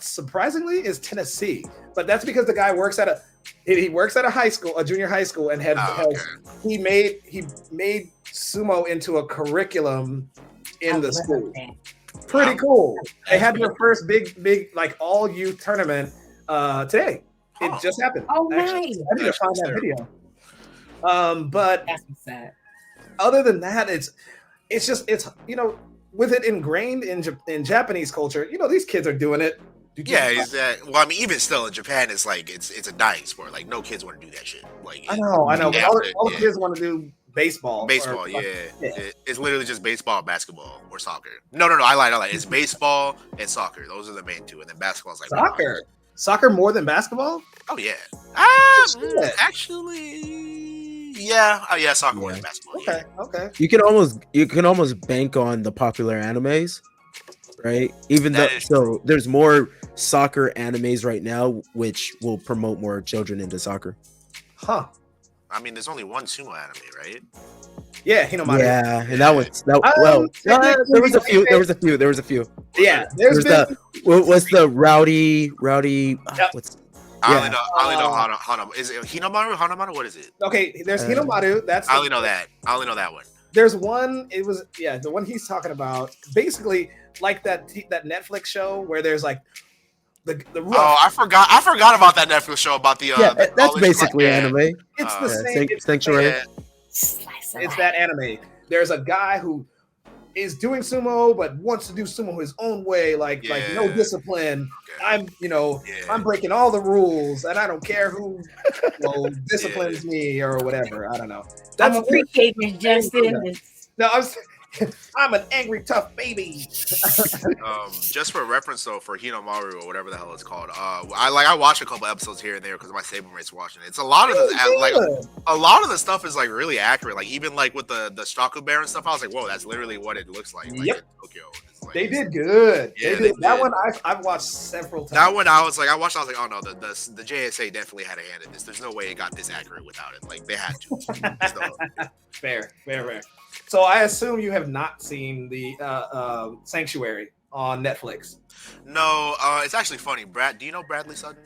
Speaker 1: surprisingly, is Tennessee. But that's because the guy works at a high school, a junior high school, and he made sumo into a curriculum in the school. Pretty cool. They had their first big all youth tournament today. It just happened.
Speaker 3: Oh, nice.
Speaker 1: I need to find that video. But
Speaker 3: that's sad.
Speaker 1: Other than that, it's with it ingrained in Japanese culture. These kids are doing it.
Speaker 4: Well, I mean, even still in Japan, it's it's a dying sport. No kids want to do that shit.
Speaker 1: I know. But all the kids want to do baseball.
Speaker 4: It's literally just baseball, basketball, or soccer. No, I lied. It's baseball and soccer. Those are the main two, and then basketball's
Speaker 1: soccer. Soccer more than basketball?
Speaker 4: Oh yeah. Actually. Yeah, soccer more than basketball.
Speaker 1: Okay.
Speaker 2: You can almost bank on the popular animes, right? Even though there's more soccer animes right now, which will promote more children into soccer.
Speaker 1: Huh.
Speaker 4: I mean, there's only one sumo anime, right?
Speaker 1: Yeah, Hinomaru.
Speaker 2: Yeah, and there was a few. Yeah, what's the rowdy?
Speaker 4: I only know Hanamaru. Is it Hinamaru? What is it?
Speaker 1: Okay, there's Hinomaru.
Speaker 4: I only know that. I only know that one.
Speaker 1: There's one. It was the one he's talking about. Basically, like that Netflix show where there's the rough.
Speaker 4: Oh, I forgot about that Netflix show about the.
Speaker 2: That's basically anime.
Speaker 1: It's the same.
Speaker 2: Sanctuary.
Speaker 1: It's that anime. There's a guy who is doing sumo but wants to do sumo his own way, like no discipline. Okay. I'm breaking all the rules and I don't care who disciplines me or whatever. I don't know.
Speaker 3: I'm appreciating Justin.
Speaker 1: No, I'm an angry, tough baby.
Speaker 4: Just for reference, though, for Hinomaru or whatever the hell it's called, I watched a couple episodes here and there because my stable mate's watching it. It's a lot of a lot of the stuff is really accurate. Even with the Straku Bear and stuff, I was like, whoa, that's literally what it looks like.
Speaker 1: Yep.
Speaker 4: In Tokyo.
Speaker 1: They did good. Yeah, they did. That one I've watched several times.
Speaker 4: That one I was like, oh no, the JSA definitely had a hand in this. There's no way it got this accurate without it. They had to.
Speaker 1: Fair. So I assume you have not seen the Sanctuary on Netflix.
Speaker 4: No, it's actually funny. Do you know Bradley Sutton?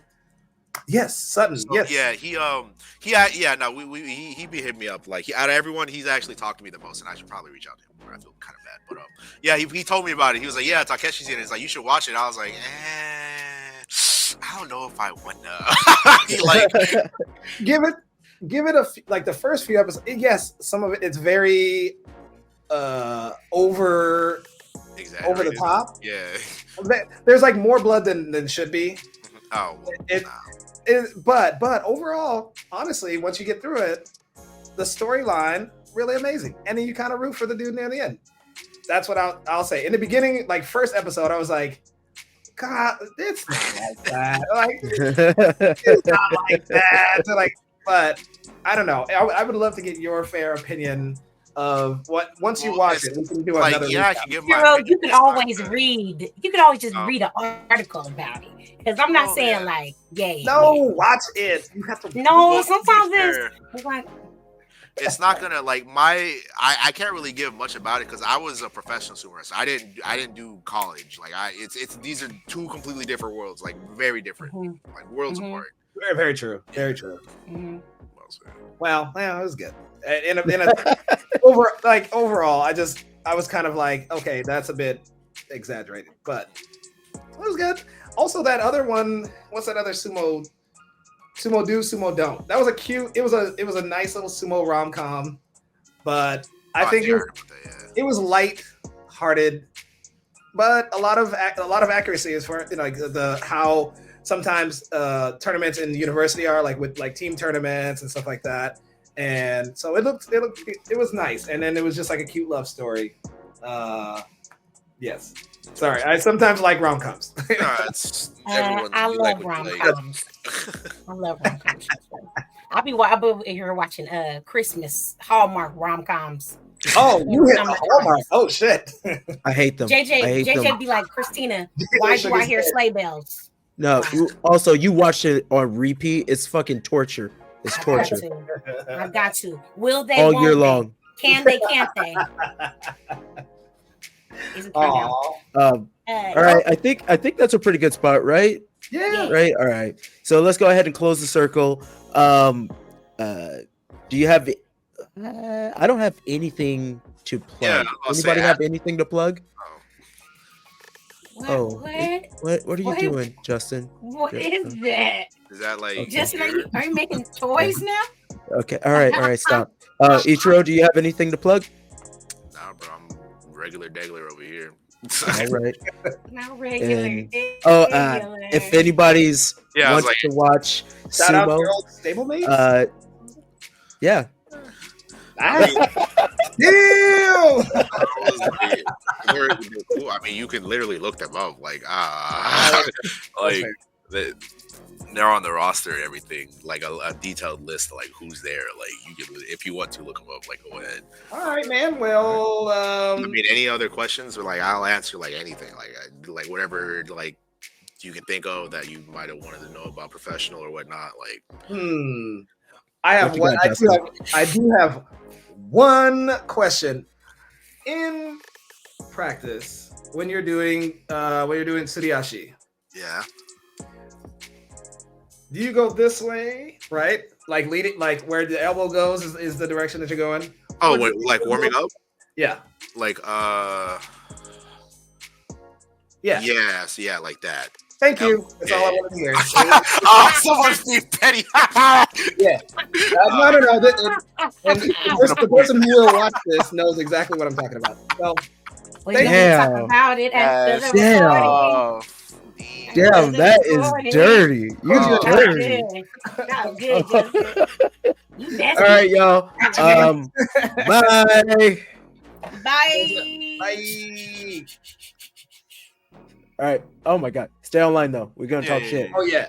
Speaker 1: Yes, Sutton.
Speaker 4: So,
Speaker 1: yes.
Speaker 4: Yeah, he be hitting me up. Out of everyone, he's actually talked to me the most, and I should probably reach out to him more. I feel kind of bad, but he told me about it. He was like, "Yeah, Takeshi's in it." He's like, "You should watch it." I was like, I don't know if I wanna.
Speaker 1: give give it like the first few episodes. Yes, some of it's very over the top.
Speaker 4: Yeah.
Speaker 1: There's like more blood than should be.
Speaker 4: Oh.
Speaker 1: But overall, honestly, once you get through it, the storyline really amazing, and then you kind of root for the dude near the end. That's what I'll say. In the beginning, like first episode, I was like, God, it's not like that. Like, it's not like that. Like, but I don't know. I would love to get your fair opinion of what once you watch it. We can do another.
Speaker 4: Yeah, I can give my
Speaker 3: opinion. You can always read. You can always just read an article about it. Because I'm not saying like, yay.
Speaker 1: No, watch it. You have to.
Speaker 3: No, sometimes it's like.
Speaker 4: It's not gonna like I can't really give much about it because I was a professional sumo wrestler. I didn't do college. Like it's these are two completely different worlds, like very different, like worlds apart.
Speaker 1: Very, very true. Very true. Well, yeah, it was good. Overall, I was kind of like, okay, that's a bit exaggerated, but it was good. Also, that other one, what's that other sumo do, sumo don't? That was a cute. It was a nice little sumo rom-com, but I think it was light-hearted, but a lot of accuracy as far like the how sometimes tournaments in university are like with like team tournaments and stuff like that. And so it was nice, and then it was just like a cute love story. Yes. Sorry, I sometimes like rom-coms.
Speaker 3: I love rom-coms. I love rom-coms. I'll be here watching Christmas Hallmark rom-coms.
Speaker 1: Oh, you hit the Hallmark. Oh shit.
Speaker 2: I hate them.
Speaker 3: JJ be like, Christina, why do I hear sleigh bells?
Speaker 2: No, also you watch it on repeat. It's fucking torture. It's torture.
Speaker 3: I got to. Will they?
Speaker 2: All year long.
Speaker 3: Can they? Can't they?
Speaker 2: All right, I think that's a pretty good spot, right?
Speaker 1: Yeah.
Speaker 2: Right. All right. So let's go ahead and close the circle. Do you have? I don't have anything to plug.
Speaker 4: Yeah,
Speaker 2: anybody have anything to plug?
Speaker 3: What?
Speaker 2: What are you doing, Justin?
Speaker 3: What is that?
Speaker 4: Is that like? Okay.
Speaker 3: Justin, are you making toys now?
Speaker 2: Okay. All right. Stop. Ichiro, do you have anything to plug?
Speaker 4: Nah, bro. I'm regular degler over here.
Speaker 2: All right.
Speaker 3: Not regular.
Speaker 2: If anybody's wants to watch
Speaker 1: shout out
Speaker 2: Sumo,
Speaker 1: your old stablemate.
Speaker 2: Yeah.
Speaker 1: Damn.
Speaker 4: I mean, you can literally look them up. Like, they're on the roster and everything. Like a detailed list of like who's there. Like you can, if you want to look them up. Like go ahead.
Speaker 1: All right, man. Well,
Speaker 4: I mean, any other questions? Or like I'll answer like anything. Like whatever like you can think of that you might have wanted to know about professional or whatnot. Like,
Speaker 1: I have one. I do have one question. In practice, when you're doing Suriashi,
Speaker 4: yeah,
Speaker 1: do you go this way, right? Like leading, like where the elbow goes is the direction that you're going?
Speaker 4: Oh, like warming up?
Speaker 1: Yeah.
Speaker 4: Like
Speaker 1: yeah.
Speaker 4: Yes, yeah, like that.
Speaker 1: Thank you. That's all I want to hear.
Speaker 4: Someone's being petty.
Speaker 1: Yeah. No. The person who will watch this knows exactly what I'm talking about. So,
Speaker 3: talk about it after the
Speaker 2: Damn, that is dirty. You dirty.
Speaker 3: That was good. You nasty.
Speaker 2: All right, y'all. Bye.
Speaker 1: Bye.
Speaker 2: All right. Oh my God. Stay online though. We're gonna talk shit.
Speaker 1: Oh yeah.